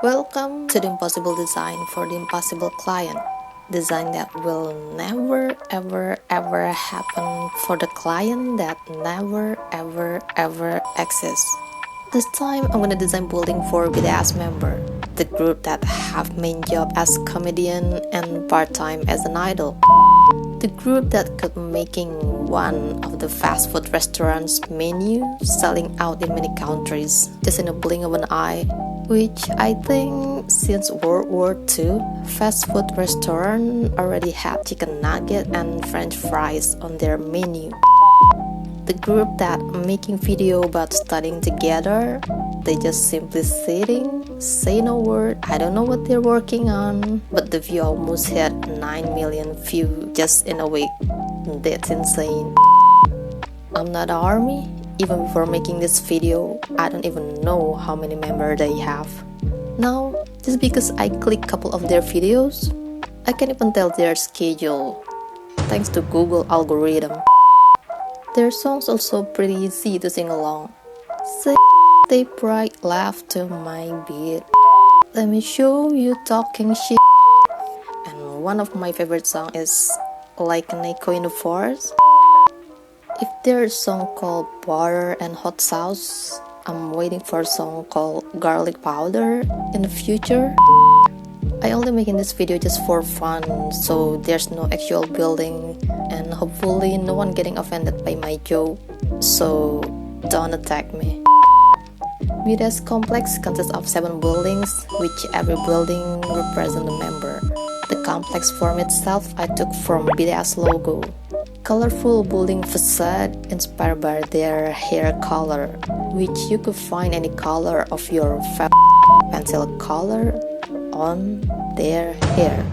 Welcome to the impossible design for the impossible client. Design that will never ever happen for the client that never ever exists. This time I'm gonna design building for BTS member, the group that have main job as comedian and part-time as an idol. The group that could making one of the fast food restaurants menu selling out in many countries just in a blink of an eye, which I think since World War II, fast food restaurant already had chicken nugget and french fries on their menu. The group that making video about studying together, they just simply sitting, say no word, I don't know what they're working on, but the view almost hit 9 million views just in a week. That's insane. I'm not an army. Even before making this video, I don't even know how many members they have. Now, just because I click couple of their videos, I can even tell their schedule, thanks to Google algorithm. Their songs also pretty easy to sing along. Say they bright laugh to my beat. Let me show you talking shit. And one of my favorite songs is Like an Echo in the Forest. If there's a song called Butter and Hot Sauce, I'm waiting for a song called Garlic Powder in the future. I only making this video just for fun, so there's no actual building, and hopefully no one getting offended by my joke, so don't attack me. BTS complex consists of 7 buildings, which every building represents a member. The complex form itself I took from BTS logo. Colorful building facade inspired by their hair color, which you could find any color of your favorite pencil color on their hair.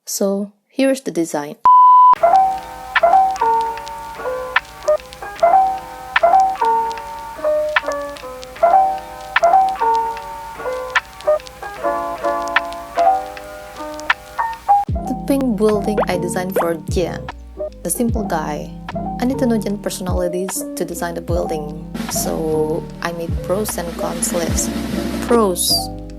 So here's the design. The pink building I designed for Jen, the simple guy. I need to know Jen's personalities to design the building, so I made pros and cons list. Pros: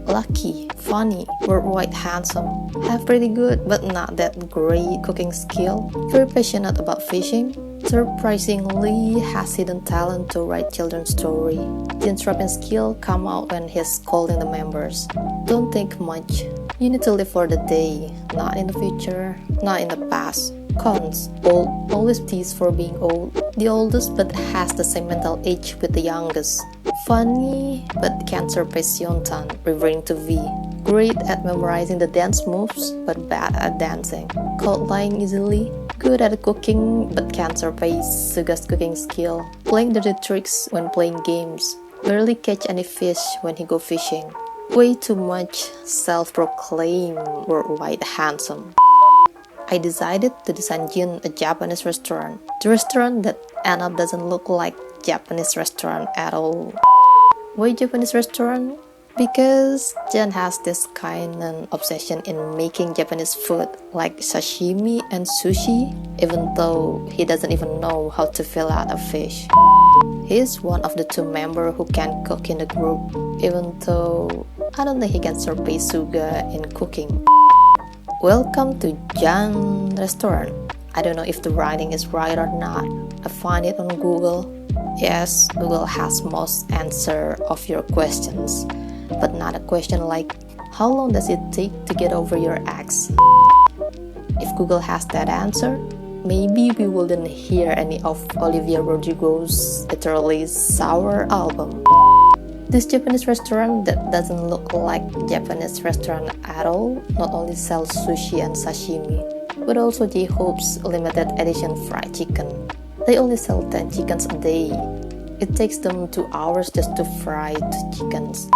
lucky, funny, worldwide handsome, have pretty good but not that great cooking skill, very passionate about fishing, surprisingly has hidden talent to write children's story. Jen's rapping skill come out when he's calling the members. Don't think much. You need to live for the day, not in the future, not in the past. Cons: old, always teased for being old, the oldest but has the same mental age with the youngest. Funny, but can't surpass Yontan, referring to V. Great at memorizing the dance moves, but bad at dancing. Caught lying easily, good at cooking, but can't surpass Suga's cooking skill. Playing dirty tricks when playing games, barely catch any fish when he go fishing. Way too much self-proclaimed worldwide handsome. I decided to design Jin a Japanese restaurant. The restaurant that end up doesn't look like Japanese restaurant at all. Why Japanese restaurant? Because Jen has this kind of obsession in making Japanese food like sashimi and sushi, even though he doesn't even know how to fill out a fish. He's one of the 2 members who can cook in the group, even though I don't think he can surpass Suga in cooking. Welcome to Jan Restaurant. I don't know if the writing is right or not. I find it on Google. Yes, Google has most answer of your questions, but not a question like, how long does it take to get over your ex? If Google has that answer, maybe we wouldn't hear any of Olivia Rodrigo's Eternally Sour album. This Japanese restaurant that doesn't look like Japanese restaurant at all not only sells sushi and sashimi, but also J-Hope's limited edition fried chicken. They only sell 10 chickens a day. It takes them 2 hours just to fry 2 chickens.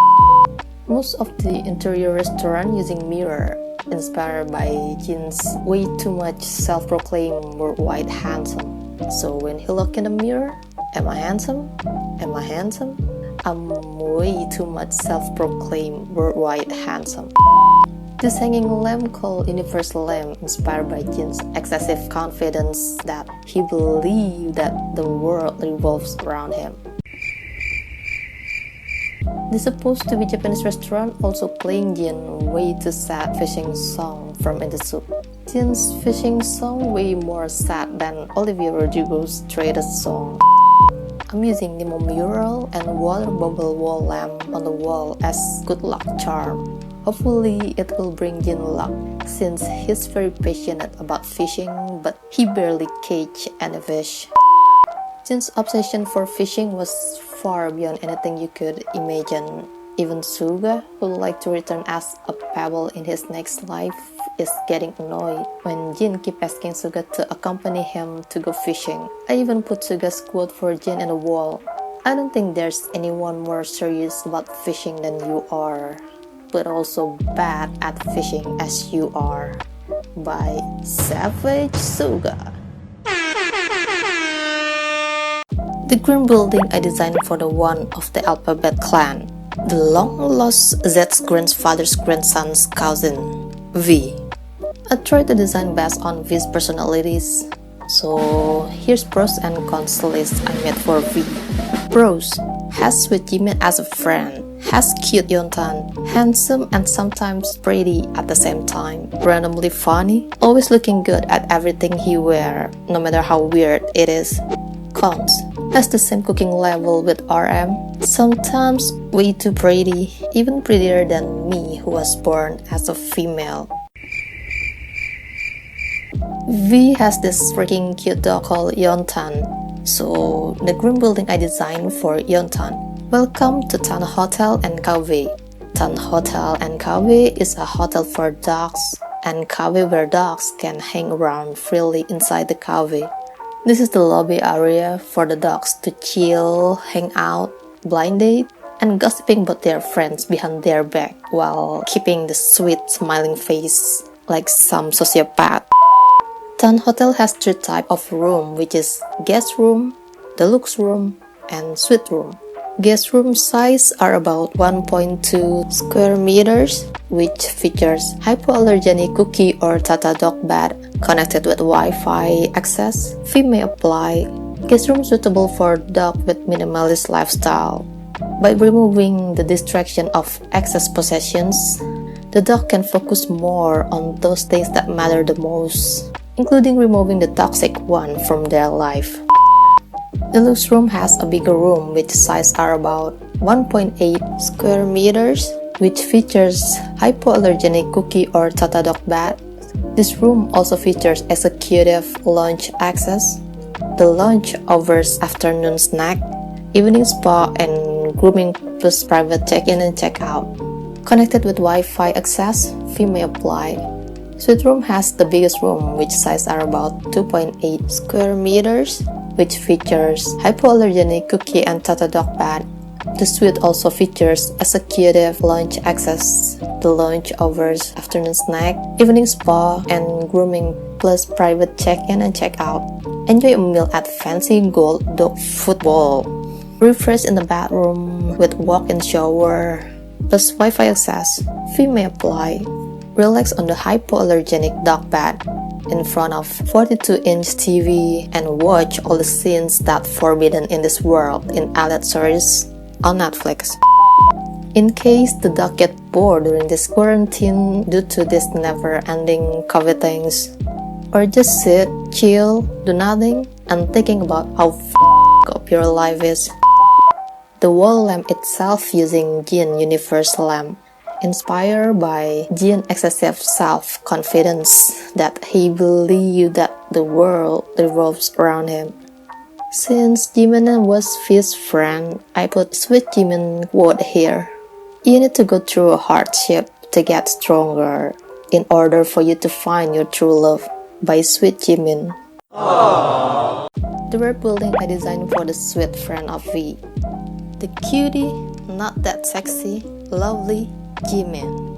Most of the interior restaurant using mirror, inspired by Jin's way too much self-proclaimed worldwide handsome. So when he look in the mirror, am I handsome? Am I handsome? I'm way too much self-proclaimed worldwide handsome. This hanging lamp called Universal Lamp inspired by Jin's excessive confidence that he believes that the world revolves around him. The supposed to be Japanese restaurant also playing Jin way too sad fishing song from In the Soup. Jin's fishing song way more sad than Olivia Rodrigo's Trader song. I'm using Nemo mural and water bubble wall lamp on the wall as good luck charm. Hopefully it will bring Jin luck, since he's very passionate about fishing but he barely catch any fish. Jin's obsession for fishing was far beyond anything you could imagine. Even Suga, who would like to return as a pebble in his next life, is getting annoyed when Jin keep asking Suga to accompany him to go fishing. I even put Suga's quote for Jin on the wall. I don't think there's anyone more serious about fishing than you are, but also bad at fishing as you are. By Savage Suga. The green building I designed for the one of the alphabet clan, the long-lost Z's grandfather's grandson's cousin, V. I tried to design based on V's personalities, so here's pros and cons list I made for V. Pros: has sweet Jimin as a friend, has cute Yontan, handsome and sometimes pretty at the same time, randomly funny, always looking good at everything he wear, no matter how weird it is. Cons: has the same cooking level with RM, sometimes way too pretty, even prettier than me who was born as a female. V has this freaking cute dog called Yontan, so the green building I designed for Yontan. Welcome to Tan Hotel and Cafe. Tan Hotel and Cafe is a hotel for dogs, and cafe where dogs can hang around freely inside the cafe. This is the lobby area for the dogs to chill, hang out, blind date, and gossiping about their friends behind their back while keeping the sweet smiling face like some sociopath. Tan Hotel has three types of room, which is guest room, deluxe room, and suite room. Guest room size are about 1.2 square meters, which features hypoallergenic cookie or Tata dog bed connected with Wi-Fi access. Fee may apply. Guest room suitable for dog with minimalist lifestyle. By removing the distraction of excess possessions, the dog can focus more on those things that matter the most, including removing the toxic one from their life. The deluxe room has a bigger room, which size are about 1.8 square meters, which features hypoallergenic cookie or Tata dog bed. This room also features executive lounge access. The lounge offers afternoon snack, evening spa, and grooming plus private check-in and check-out. Connected with Wi-Fi access, fee may apply. Suite room has the biggest room, which size are about 2.8 square meters, which features hypoallergenic cookie and Tata dog bed. The suite also features executive lounge access. The lounge offers afternoon snack, evening spa, and grooming plus private check-in and check-out. Enjoy a meal at fancy gold dog food bowl. Refresh in the bathroom with walk-in shower plus Wi-Fi access. Fee may apply. Relax on the hypoallergenic dog bed in front of 42-inch TV and watch all the scenes that forbidden in this world in alert series on Netflix. In case the dog get bored during this quarantine due to this never-ending COVID things, or just sit, chill, do nothing, and thinking about how up your life is. The wall lamp itself using Jin Universe lamp, inspired by Jin's excessive self-confidence that he believes that the world revolves around him. Since Jimin was his friend, I put Sweet Jimin quote here. You need to go through a hardship to get stronger in order for you to find your true love, by Sweet Jimin. The red building I designed for the sweet friend of V. The cutie, not that sexy, lovely Jimin.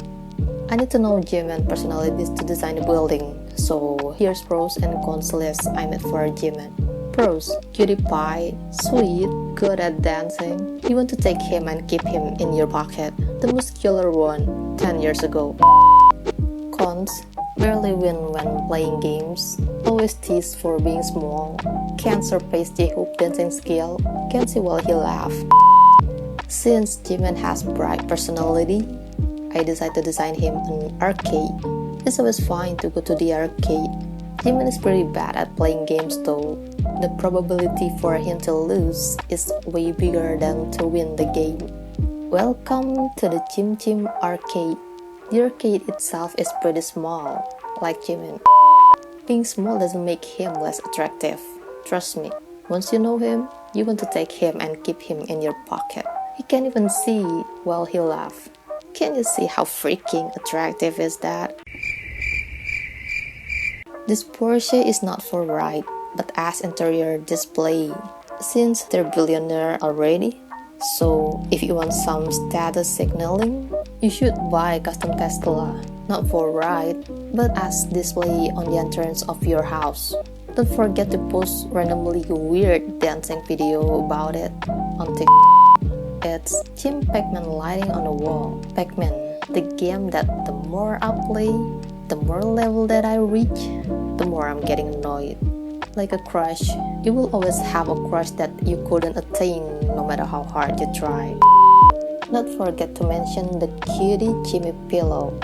I need to know Jimin personalities to design the building, so here's pros and cons list I made for Jimin. Pros: cutie pie, sweet, good at dancing. You want to take him and keep him in your pocket. The muscular one, 10 years ago. Cons: barely win when playing games. Always teased for being small. Can't surpass J-Hope dancing skill. Can't see while he laughs. Since Jimin has bright personality, I decided to design him an arcade. It's always fine to go to the arcade. Jimin is pretty bad at playing games though. The probability for him to lose is way bigger than to win the game. Welcome to the Jim Jim arcade. The arcade itself is pretty small, like Jimin. Being small doesn't make him less attractive. Trust me, once you know him, you want to take him and keep him in your pocket. He can't even see while he laughs. Can you see how freaking attractive is that? This Porsche is not for ride, but as interior display. Since they're billionaire already, so if you want some status signaling, you should buy a custom Tesla, not for ride, but as display on the entrance of your house. Don't forget to post randomly weird dancing video about it on TikTok. It's Jim Pac-Man lighting on the wall. Pac-Man, the game that the more I play, the more level that I reach, the more I'm getting annoyed. Like a crush, you will always have a crush that you couldn't attain no matter how hard you try. Not forget to mention the cutie Jimmy pillow.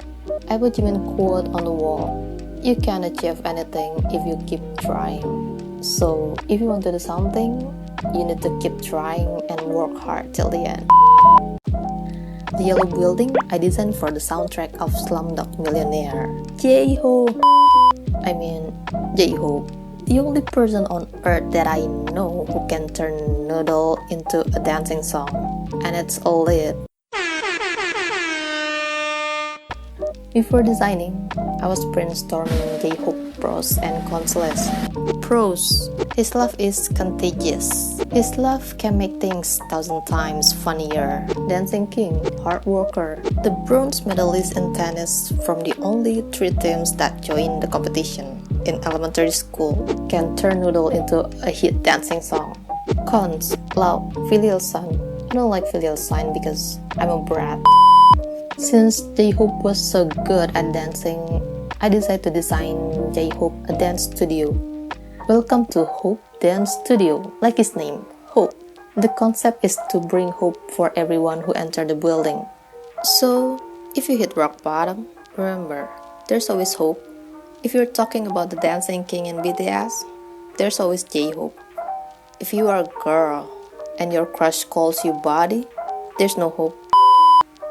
I put Jimin quote on the wall. You can achieve anything if you keep trying. So if you want to do something, you need to keep trying and work hard till the end. The yellow building I designed for the soundtrack of Slumdog Millionaire. J-Hope! I mean, J-Hope. The only person on earth that I know who can turn noodle into a dancing song. And it's lit. Before designing, I was brainstorming J-Hope pros and cons list. Pros. His laugh is contagious. His laugh can make things 1,000 times funnier. Dancing king, hard worker. The bronze medalist in tennis from the only 3 teams that joined the competition in elementary school can turn noodle into a hit dancing song. Cons. Loud, filial son. I don't like filial son because I'm a brat. Since J-Hope was so good at dancing, I decided to design J-Hope a dance studio. Welcome to Hope Dance Studio, like his name, Hope. The concept is to bring hope for everyone who entered the building. So, if you hit rock bottom, remember, there's always hope. If you're talking about the dancing king in BTS, there's always J-Hope. If you are a girl and your crush calls you body, there's no hope.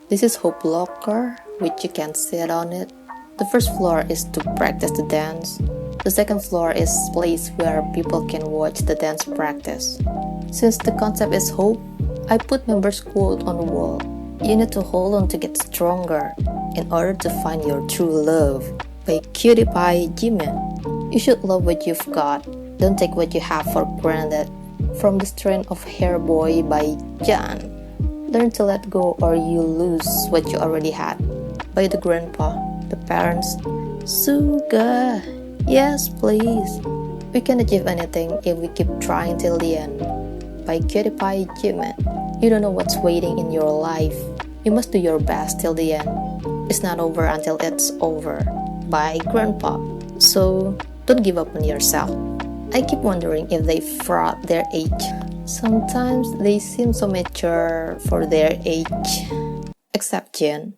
This is Hope Locker, which you can sit on it. The first floor is to practice the dance. The second floor is a place where people can watch the dance practice. Since the concept is hope, I put members' quote on the wall. You need to hold on to get stronger in order to find your true love. By Cutie Pie Jimin. You should love what you've got. Don't take what you have for granted. From the Strength of Hair Boy by Jan. Learn to let go or you lose what you already had. By the grandpa, the parents. Suga, yes please. We can achieve anything if we keep trying till the end. By Cutie Pie Jimin. You don't know what's waiting in your life. You must do your best till the end. It's not over until it's over. By grandpa. So don't give up on yourself. I keep wondering if they fraud their age. Sometimes they seem so mature for their age. Except Jen.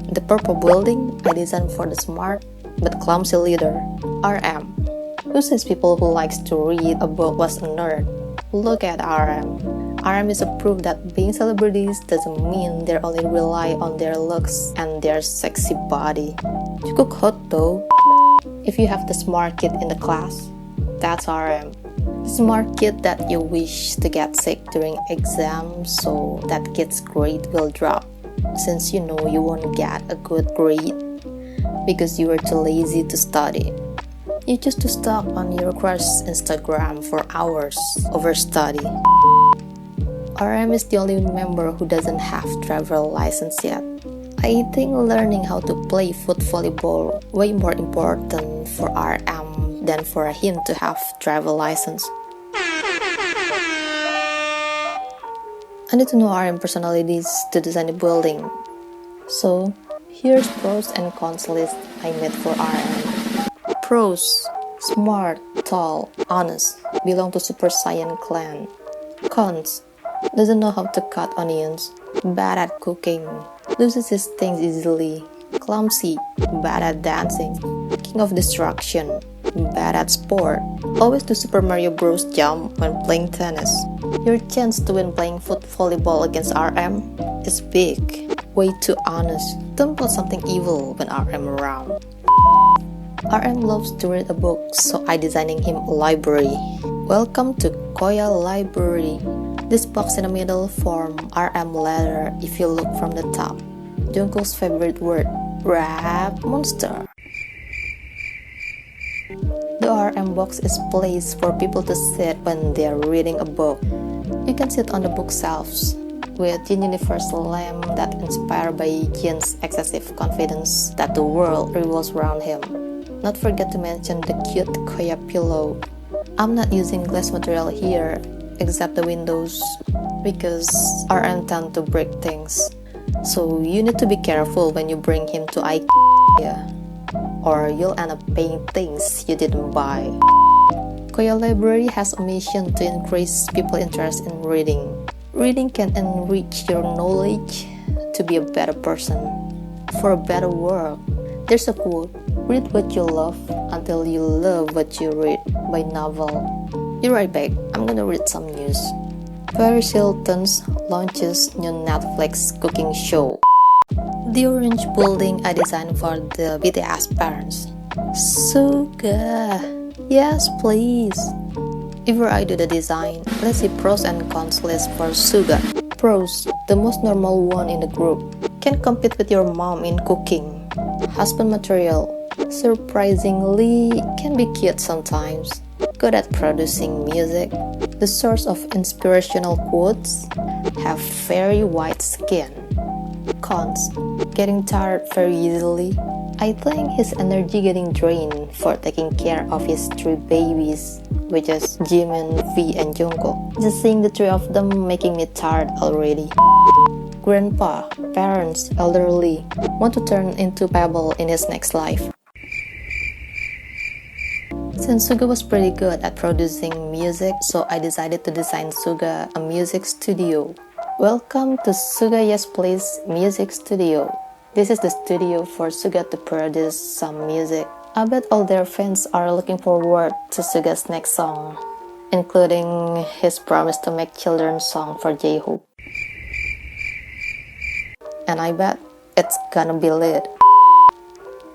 The purple building I designed for the smart but clumsy leader, RM. Who says people who likes to read a book was a nerd? Look at RM. RM is a proof that being celebrities doesn't mean they only rely on their looks and their sexy body. You cook hot though. If you have the smart kid in the class, that's RM. The smart kid that you wish to get sick during exams so that kid's grade will drop, since you know you won't get a good grade because you were too lazy to study. You choose to stalk on your crush's Instagram for hours over study. RM is the only member who doesn't have travel license yet. I think learning how to play foot volleyball way more important for RM than for him to have travel license. I need to know RM personalities to design the building. So, here's pros and cons list I made for RM. Pros: smart, tall, honest, belong to Super Saiyan clan. Cons: doesn't know how to cut onions, bad at cooking, loses his things easily, clumsy, bad at dancing, king of destruction, bad at sport, always do Super Mario Bros. Jump when playing tennis. Your chance to win playing foot volleyball against RM is big. Way too honest. Don't put something evil when RM around. RM loves to read a book, so I designing him a library. Welcome to Koya Library. This box in the middle form RM letter if you look from the top. Jungkook's favorite word, rap monster. The RM box is placed for people to sit when they are reading a book. You can sit on the bookshelves with Jin Universal lamp that inspired by Jin's excessive confidence that the world revolves around him. Not forget to mention the cute Koya pillow. I'm not using glass material here except the windows because RM tend to break things. So you need to be careful when you bring him to IKEA or you'll end up paying things you didn't buy. Koya Library has a mission to increase people's interest in reading. Reading can enrich your knowledge to be a better person, for a better world. There's a quote, read what you love until you love what you read, by Novel. Be right back, I'm gonna read some news. Paris Hilton launches new Netflix cooking show. The orange building I designed for the BTS parents. Suga. Yes, please. Before I do the design, let's see pros and cons list for Suga. Pros: the most normal one in the group. Can compete with your mom in cooking. Husband material. Surprisingly, can be cute sometimes. Good at producing music. The source of inspirational quotes. Have very white skin. Cons: getting tired very easily. I think his energy getting drained for taking care of his 3 babies, which is Jimin, V, and Jungkook. Just seeing the 3 of them making me tired already. Grandpa, parents, elderly, want to turn into Pebble in his next life. Since Suga was pretty good at producing music, so I decided to design Suga a music studio. Welcome to Suga Yes Please Music Studio. This is the studio for Suga to produce some music. I bet all their fans are looking forward to Suga's next song, including his promise to make children's song for J-Hope. And I bet it's gonna be lit.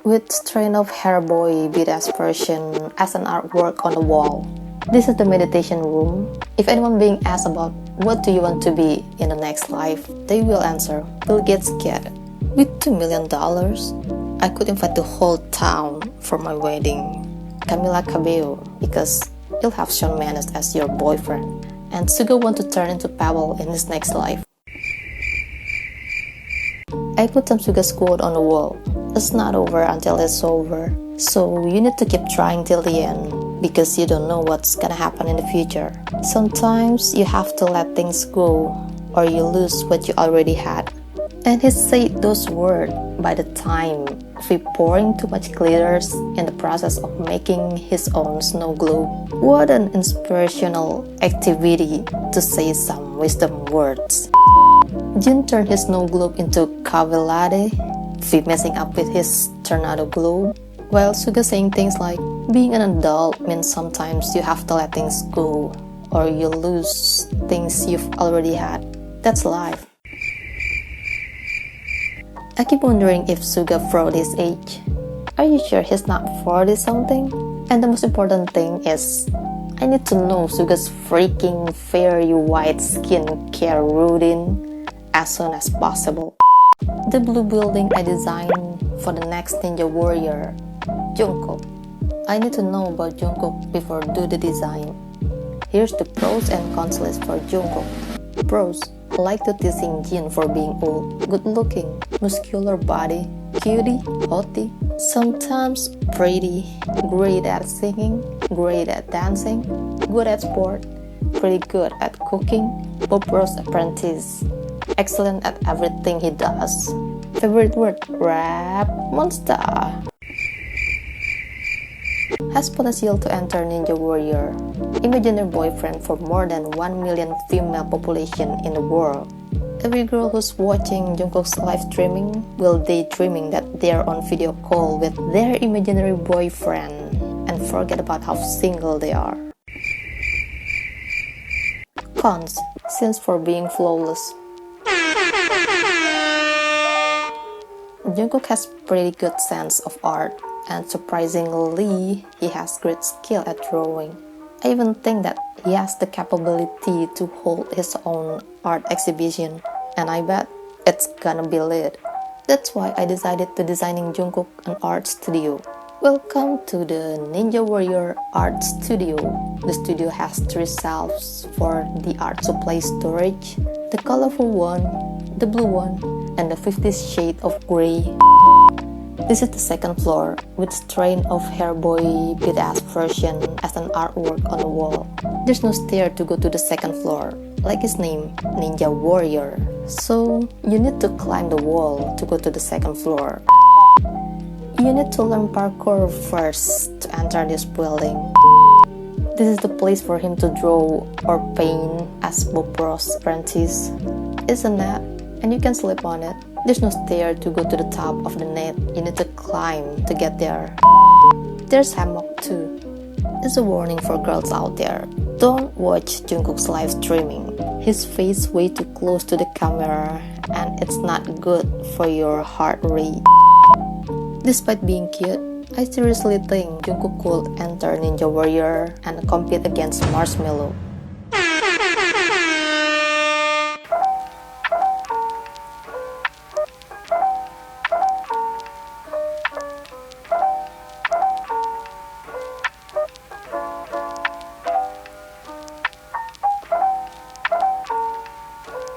With strain of Hairboy BTS version as an artwork on the wall. This is the meditation room. If anyone being asked about what do you want to be in the next life, they will answer, Bill Gates kid. With $2 million, I could invite the whole town for my wedding. Camila Cabello, because you'll have Shawn Mendes as your boyfriend. And Suga want to turn into Pebble in his next life. I put some Suga's quote on the wall. It's not over until it's over. So you need to keep trying till the end, because you don't know what's gonna happen in the future. Sometimes you have to let things go, or you lose what you already had. And he said those words by the time he pouring too much glitters in the process of making his own snow globe. What an inspirational activity to say some wisdom words. Jin turned his snow globe into cafe latte, V messing up with his tornado globe, while Suga saying things like, being an adult means sometimes you have to let things go, or you lose things you've already had. That's life. I keep wondering if Suga fraud his age. Are you sure he's not 40 something? And the most important thing is, I need to know Suga's freaking very white skincare routine as soon as possible. The blue building I designed for the next Ninja Warrior, Jungkook. I need to know about Jungkook before do the design. Here's the pros and cons list for Jungkook. Pros: like to teasing Jin for being old, good looking, muscular body, cutie, hottie, sometimes pretty, great at singing, great at dancing, good at sport, pretty good at cooking, Bob Ross apprentice, excellent at everything he does. Favorite word, rap monster. has potential to enter Ninja Warrior, imaginary boyfriend for more than 1 million female population in the world. Every girl who's watching Jungkook's live streaming will daydreaming that they're on video call with their imaginary boyfriend and forget about how single they are. Cons: scenes for being flawless. Jungkook has pretty good sense of art, and surprisingly, he has great skill at drawing. I even think that he has the capability to hold his own art exhibition, and I bet it's gonna be lit. That's why I decided to designing Jungkook an art studio. Welcome to the Ninja Warrior Art Studio. The studio has 3 shelves for the art supply storage, the colorful one, the blue one, and the 50th shade of gray. This is the second floor, with strain of Hairboy BTS version as an artwork on the wall. There's no stair to go to the second floor, like its name, Ninja Warrior. So, you need to climb the wall to go to the second floor. You need to learn parkour first to enter this building. This is the place for him to draw or paint as Bob Ross' apprentice. It's a net, and you can sleep on it. There's no stair to go to the top of the net, you need to climb to get there. There's hammock too. It's a warning for girls out there. Don't watch Jungkook's live streaming. His face way too close to the camera and it's not good for your heart rate. Despite being cute, I seriously think Jungkook could enter Ninja Warrior and compete against Marshmello.